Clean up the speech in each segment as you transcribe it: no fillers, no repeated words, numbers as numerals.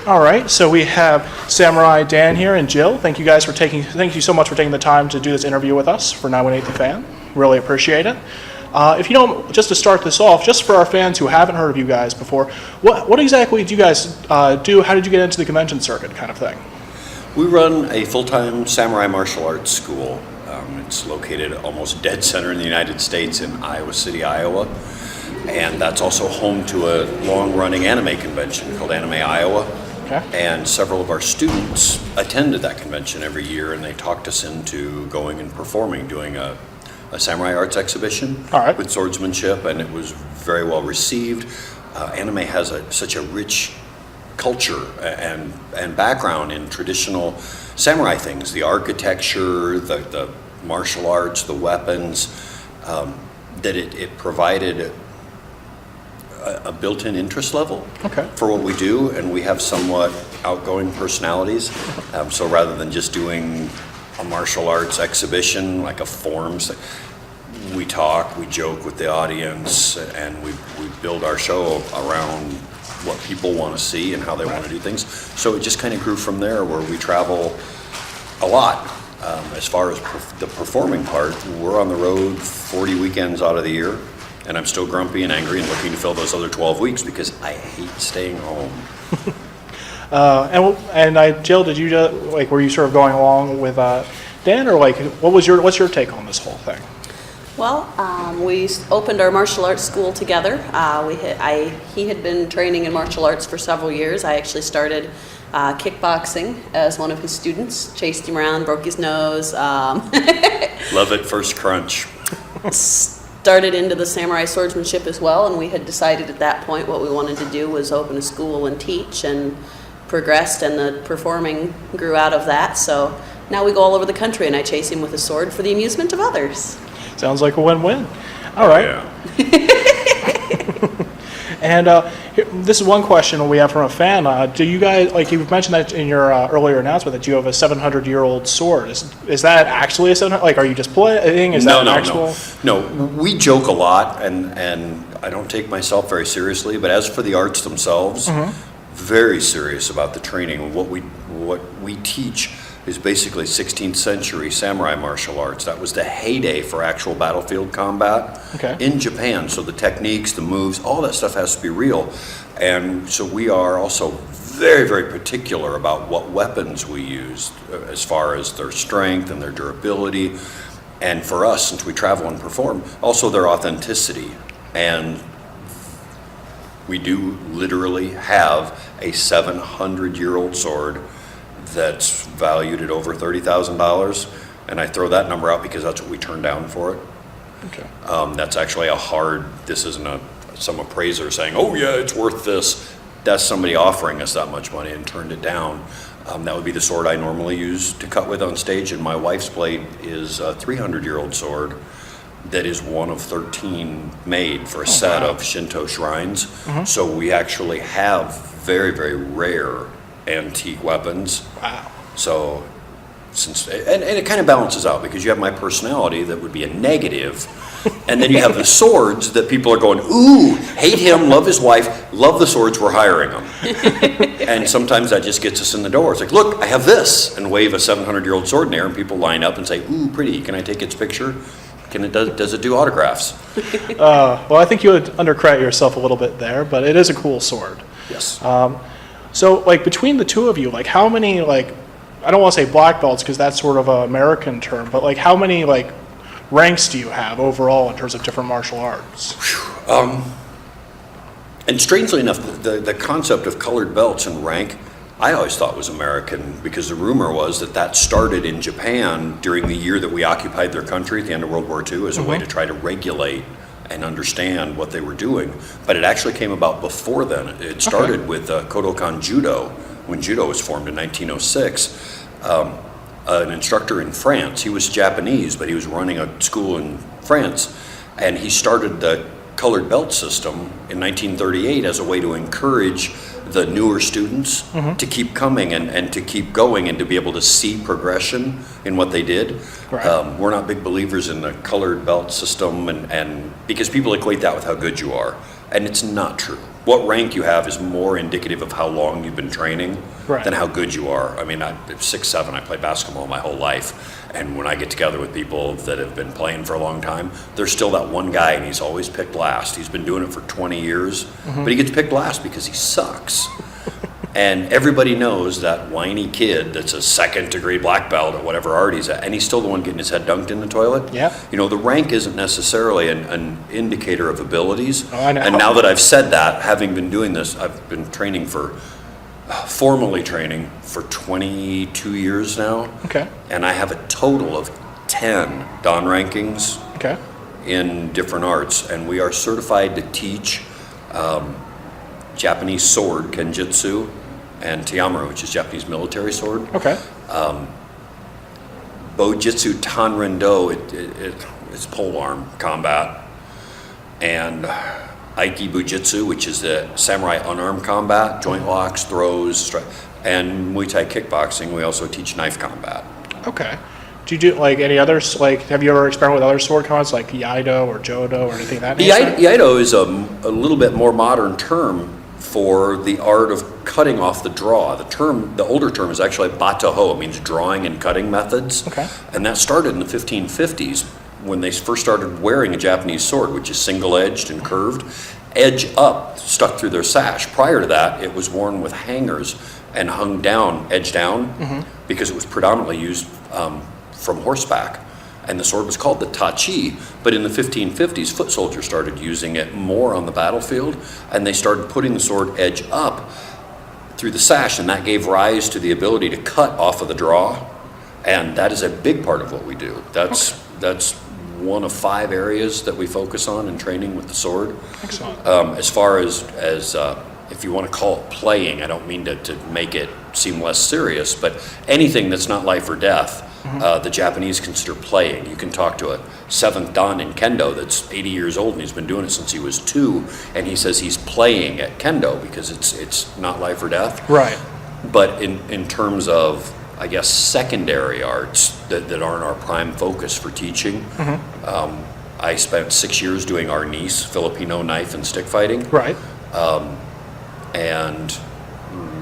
All right, so we have Samurai Dan here and Jill. Thank you so much for taking the time to do this interview with us for 918 The Fan. Really appreciate it. If you don't, just to start this off, just for our fans who haven't heard of you guys before, what exactly do you guys do? How did you get into the convention circuit kind of thing? We run a full-time samurai martial arts school. It's located almost dead center in the United States in Iowa City, Iowa. And that's also home to a long-running anime convention called Anime Iowa. Okay. And several of our students attended that convention every year, and they talked us into going and performing, doing a samurai arts exhibition with swordsmanship, and it was very well received. Anime has such a rich culture and background in traditional samurai things, the architecture, the martial arts, the weapons, that it provided a built-in interest level for what we do, and we have somewhat outgoing personalities. So rather than just doing a martial arts exhibition like a forms, we talk, we joke with the audience, and we build our show around what people want to see and how they want to do things. So it just kind of grew from there, where we travel a lot. As far as the performing part, we're on the road 40 weekends out of the year. And I'm still grumpy and angry and looking to fill those other 12 weeks because I hate staying home. Jill, did you were you sort of going along with Dan, or what's your take on this whole thing? Well, we opened our martial arts school together. He had been training in martial arts for several years. I actually started kickboxing as one of his students. Chased him around, broke his nose. Love it, first crunch. Started into the samurai swordsmanship as well, and we had decided at that point what we wanted to do was open a school and teach, and progressed, and the performing grew out of that. So now we go all over the country, and I chase him with a sword for the amusement of others. Sounds like a win-win. All right. Yeah. And this is one question we have from a fan. Do you guys, you've mentioned that in your earlier announcement that you have a 700-year-old sword. Is that actually a 700? Are you just playing? Is that an actual? No, we joke a lot, and I don't take myself very seriously. But as for the arts themselves, very serious about the training. What we teach is basically 16th century samurai martial arts. That was the heyday for actual battlefield combat in Japan. So the techniques, the moves, all that stuff has to be real. And so we are also very, very particular about what weapons we use as far as their strength and their durability. And for us, since we travel and perform, also their authenticity. And we do literally have a 700-year-old sword that's valued at over $30,000, and I throw that number out because that's what we turn down for it. Okay. That's actually this isn't some appraiser saying, oh yeah, it's worth this. That's somebody offering us that much money and turned it down. That would be the sword I normally use to cut with on stage, and my wife's blade is a 300-year-old sword that is one of 13 made for a set of Shinto shrines. So we actually have very, very rare antique weapons. Wow. So and it kind of balances out, because you have my personality that would be a negative, and then you have the swords that people are going, ooh, hate him, love his wife, love the swords, we're hiring them. And sometimes that just gets us in the door. It's like, look, I have this, and wave a 700-year-old sword in there, and people line up and say, ooh, pretty, can I take its picture? Does it do autographs? Well, I think you would undercredit yourself a little bit there, but it is a cool sword. Yes. So, between the two of you, how many, I don't want to say black belts because that's sort of an American term, but, how many, ranks do you have overall in terms of different martial arts? And strangely enough, the concept of colored belts and rank, I always thought was American, because the rumor was that started in Japan during the year that we occupied their country at the end of World War II as a way to try to regulate and understand what they were doing. But it actually came about before then. It started with Kodokan Judo, when Judo was formed in 1906. An instructor in France, he was Japanese, but he was running a school in France, and he started the colored belt system in 1938 as a way to encourage the newer students to keep coming and to keep going and to be able to see progression in what they did. Right. We're not big believers in the colored belt system, and because people equate that with how good you are, and it's not true. what rank you have is more indicative of how long you've been training Right. than how good you are. I mean, I'm 6'7", I played basketball my whole life. And when I get together with people that have been playing for a long time, there's still that one guy, and he's always picked last. He's been doing it for 20 years, but he gets picked last because he sucks. And everybody knows that whiny kid that's a second-degree black belt at whatever art he's at, and he's still the one getting his head dunked in the toilet. Yeah. You know, the rank isn't necessarily an indicator of abilities. Oh, I know. And now that I've said that, having been doing this, I've been training formally training for 22 years now. Okay. And I have a total of 10 Dan rankings Okay. in different arts, and we are certified to teach Japanese sword, kenjutsu, and teamaro, which is Japanese military sword. Okay. Bojitsu Tanrendo, it's polearm combat, and Aiki Bujitsu, which is the samurai unarmed combat, joint locks, throws, and Muay Thai kickboxing. We also teach knife combat. Okay. Do you do like any others? Like, have you ever experimented with other sword combats like Iaido or Jodo or anything of that nature? Iaido is a little bit more modern term for the art of cutting off the draw. The older term is actually bataho. It means drawing and cutting methods. Okay. And that started in the 1550s when they first started wearing a Japanese sword, which is single-edged and curved, edge up, stuck through their sash. Prior to that, it was worn with hangers and hung down, edge down, because it was predominantly used from horseback. And the sword was called the tachi, but in the 1550s, foot soldiers started using it more on the battlefield, and they started putting the sword edge up through the sash, and that gave rise to the ability to cut off of the draw, and that is a big part of what we do. That's one of 5 areas that we focus on in training with the sword. Excellent. As far as if you want to call it playing, I don't mean to make it seem less serious, but anything that's not life or death, the Japanese consider playing. You can talk to a 7th Dan in Kendo that's 80 years old and he's been doing it since he was 2, and he says he's playing at Kendo because it's not life or death. Right. But in terms of, I guess, secondary arts that aren't our prime focus for teaching, I spent 6 years doing arnis, Filipino knife and stick fighting. Right. And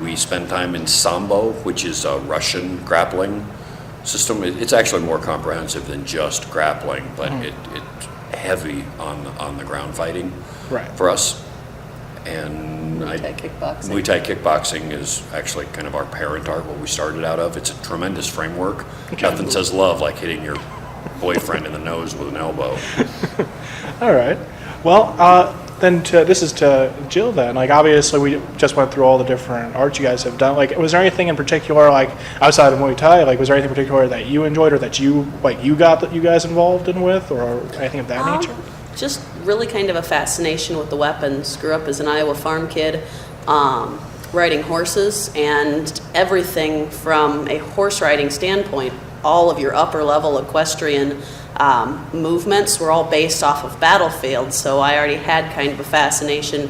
we spend time in Sambo, which is a Russian grappling system. It's actually more comprehensive than just grappling, but it's heavy on the ground fighting Right. for us. And Muay Thai kickboxing. Muay Thai kickboxing is actually kind of our parent art, what we started out of. It's a tremendous framework. Okay. Nothing says love like hitting your boyfriend in the nose with an elbow. All right. Well, this is to Jill then. Like, obviously, we just went through all the different arts you guys have done. Like, was there anything in particular, like, outside of Muay Thai, like, was there anything in particular that you enjoyed or that you guys involved in with or anything of that nature? Just really kind of a fascination with the weapons. Grew up as an Iowa farm kid, riding horses, and everything from a horse riding standpoint, all of your upper level equestrian movements were all based off of battlefields. So I already had kind of a fascination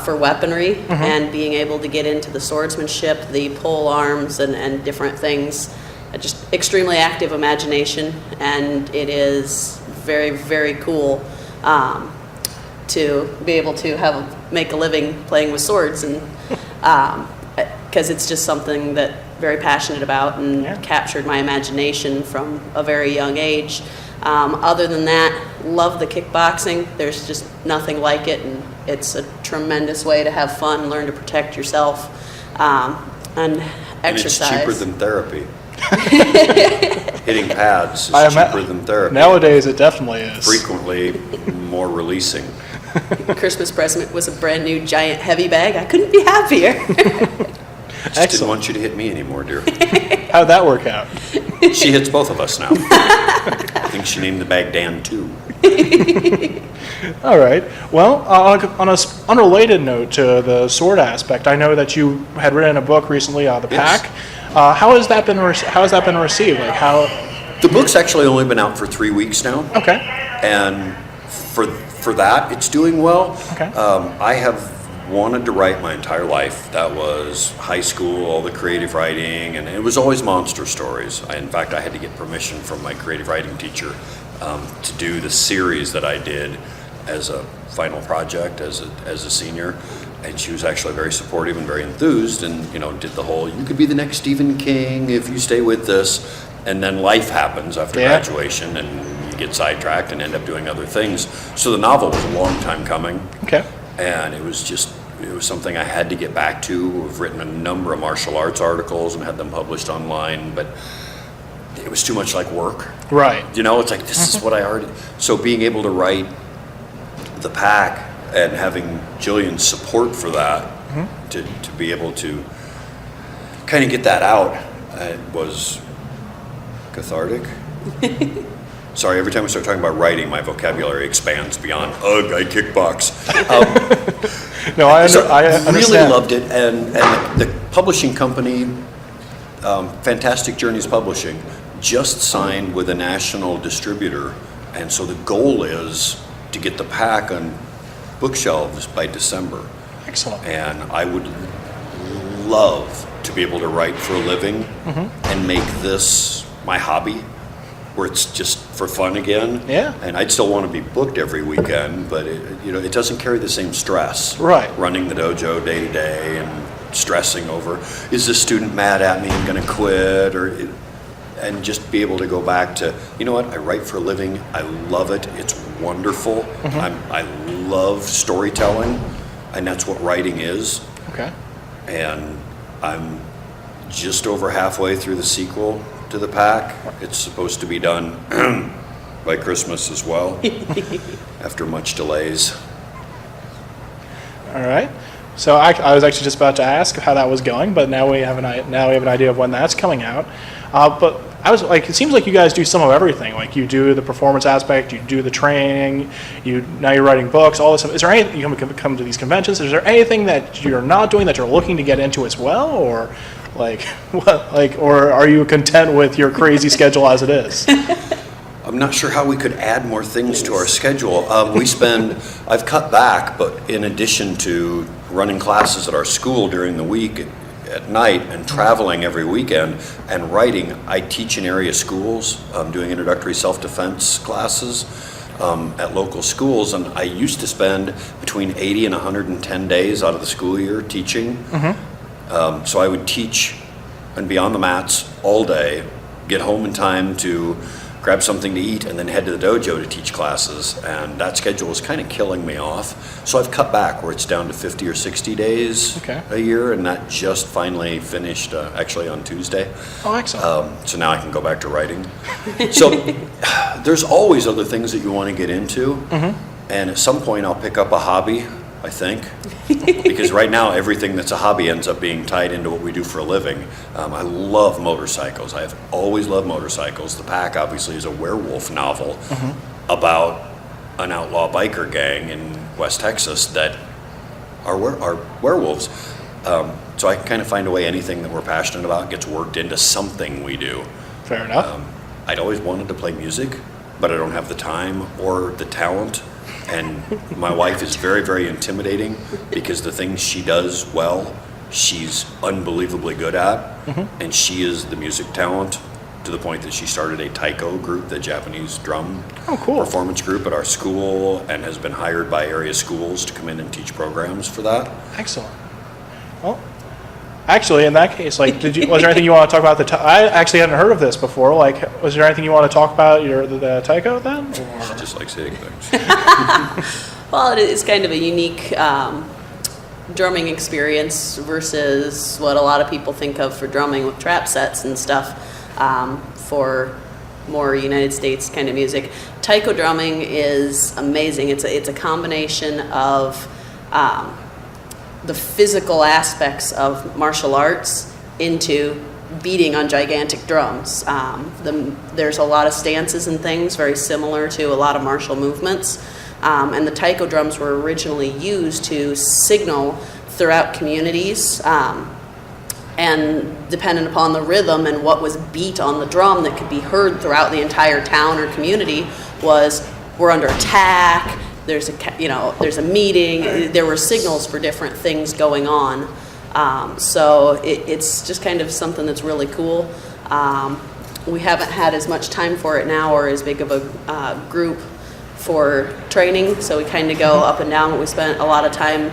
for weaponry and being able to get into the swordsmanship, the pole arms, and different things. Just extremely active imagination, and it is very, very cool to be able to make a living playing with swords, and because it's just something that very passionate about and captured my imagination from a very young age. Other than that, love the kickboxing. There's just nothing like it, and it's a tremendous way to have fun, learn to protect yourself, and exercise. And it's cheaper than therapy. Hitting pads is cheaper than therapy. Nowadays, it definitely is. Frequently more releasing. Christmas present was a brand new giant heavy bag. I couldn't be happier. I just didn't want you to hit me anymore, dear. How'd that work out? She hits both of us now. I think she named the bag Dan too. All right. Well, on an unrelated note to the sword aspect, I know that you had written a book recently, The Yes. Pack. How has that been received? Like how? The book's actually only been out for 3 weeks now. Okay. And for that, it's doing well. Okay. I have wanted to write my entire life. That was high school, all the creative writing, and it was always monster stories. In fact, I had to get permission from my creative writing teacher to do the series that I did as a final project as a senior. And she was actually very supportive and very enthused, and did the whole "you could be the next Stephen King if you stay with this." And then life happens after graduation, and you get sidetracked and end up doing other things. So the novel was a long time coming. Okay. And it was something I had to get back to. I've written a number of martial arts articles and had them published online, but it was too much like work. Right. It's like, this is what I already. So being able to write the pack and having Jillian's support for that, to be able to kind of get that out, was cathartic. Sorry, every time I start talking about writing, my vocabulary expands beyond, ugh, I kickbox. No, I Really understand. loved it, and the publishing company, Fantastic Journeys Publishing, just signed with a national distributor, and so the goal is to get the pack on bookshelves by December. Excellent. And I would love to be able to write for a living and make this my hobby, where it's just for fun again. Yeah. And I'd still want to be booked every weekend, but it doesn't carry the same stress. Right. Running the dojo day to day and stressing over, is this student mad at me, I'm going to quit, and just be able to go back to, what, I write for a living, I love it, it's wonderful, I love storytelling, and that's what writing is. Okay. And I'm just over halfway through the sequel to the pack. It's supposed to be done by Christmas as well, after much delays. All right. So I was actually just about to ask how that was going, but now we have an idea of when that's coming out. But I was like, it seems like you guys do some of everything. Like you do the performance aspect, you do the training, now you're writing books, all this stuff. Is there anything, you come to these conventions, is there anything that you're not doing that you're looking to get into as well, or or are you content with your crazy schedule as it is? I'm not sure how we could add more things to our schedule. I've cut back, but in addition to running classes at our school during the week at night and traveling every weekend and writing, I teach in area schools. I'm doing introductory self-defense classes at local schools, and I used to spend between 80 and 110 days out of the school year teaching. So I would teach and be on the mats all day, get home in time to grab something to eat, and then head to the dojo to teach classes. And that schedule was kind of killing me off. So I've cut back where it's down to 50 or 60 days a year, and that just finally finished actually on Tuesday. Oh, excellent. So now I can go back to writing. So there's always other things that you want to get into. And at some point I'll pick up a hobby, I think, because right now everything that's a hobby ends up being tied into what we do for a living. I love motorcycles. I have always loved motorcycles. The Pack obviously is a werewolf novel about an outlaw biker gang in West Texas that are werewolves. So I can kind of find a way anything that we're passionate about gets worked into something we do. Fair enough. I'd always wanted to play music, but I don't have the time or the talent. And my wife is very, very intimidating because the things she does well, she's unbelievably good at. And she is the music talent to the point that she started a taiko group, the Japanese drum performance group at our school, and has been hired by area schools to come in and teach programs for that. Excellent. Well, actually, in that case, was there anything you want to talk about I actually hadn't heard of this before. Was there anything you want to talk about the taiko then? Or? She just likes hitting things. Well, it's kind of a unique drumming experience versus what a lot of people think of for drumming with trap sets and stuff. For more United States kind of music, taiko drumming is amazing. It's a combination of the physical aspects of martial arts into beating on gigantic drums. There's a lot of stances and things very similar to a lot of martial movements. And the taiko drums were originally used to signal throughout communities, and dependent upon the rhythm and what was beat on the drum that could be heard throughout the entire town or community was, we're under attack, there's a meeting, there were signals for different things going on. So it's just kind of something that's really cool. We haven't had as much time for it now, or as big of a group for training, so we kind of go up and down. We spent a lot of time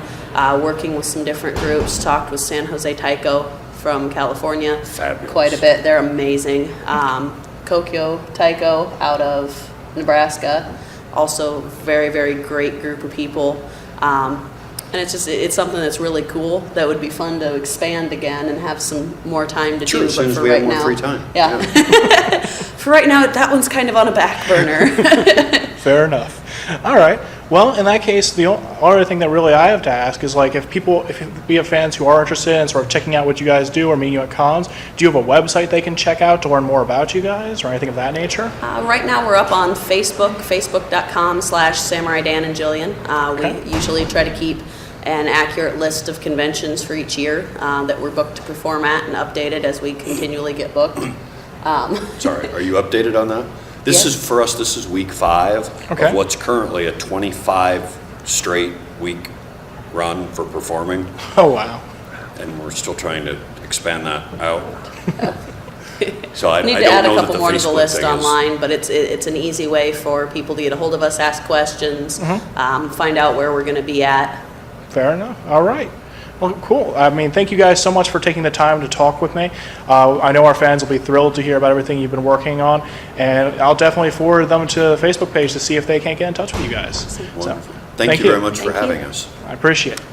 working with some different groups, talked with San Jose Taiko from California. Fabulous. Quite a bit. They're amazing. Kokyo Taiko out of Nebraska, also very, very great group of people. And it's something that's really cool that would be fun to expand again and have some more time to Sure, do. as soon But as for we have right more now, free time. Yeah. For right now, that one's kind of on a back burner. Fair enough. All right. Well, in that case, the other thing that really I have to ask is, like, if we have fans who are interested in sort of checking out what you guys do or meeting you at cons, do you have a website they can check out to learn more about you guys or anything of that nature? Right now, we're up on Facebook, facebook.com/Samurai Dan and Jillian. Okay. We usually try to keep an accurate list of conventions for each year that we're booked to perform at and updated as we continually get booked. Sorry, are you updated on that? This Yes. is, for us, this is week 5 Okay. of what's currently a 25 straight week run for performing, Oh, wow. and we're still trying to expand that out. So I Need don't to add a know that couple the more to the Facebook list thing is- online, but it's an easy way for people to get a hold of us, ask questions, find out where we're going to be at. Fair enough. All right. Well, cool. I mean, thank you guys so much for taking the time to talk with me. I know our fans will be thrilled to hear about everything you've been working on, and I'll definitely forward them to the Facebook page to see if they can't get in touch with you guys. So, Wonderful. Thank you very much for Thank you. having us. I appreciate it.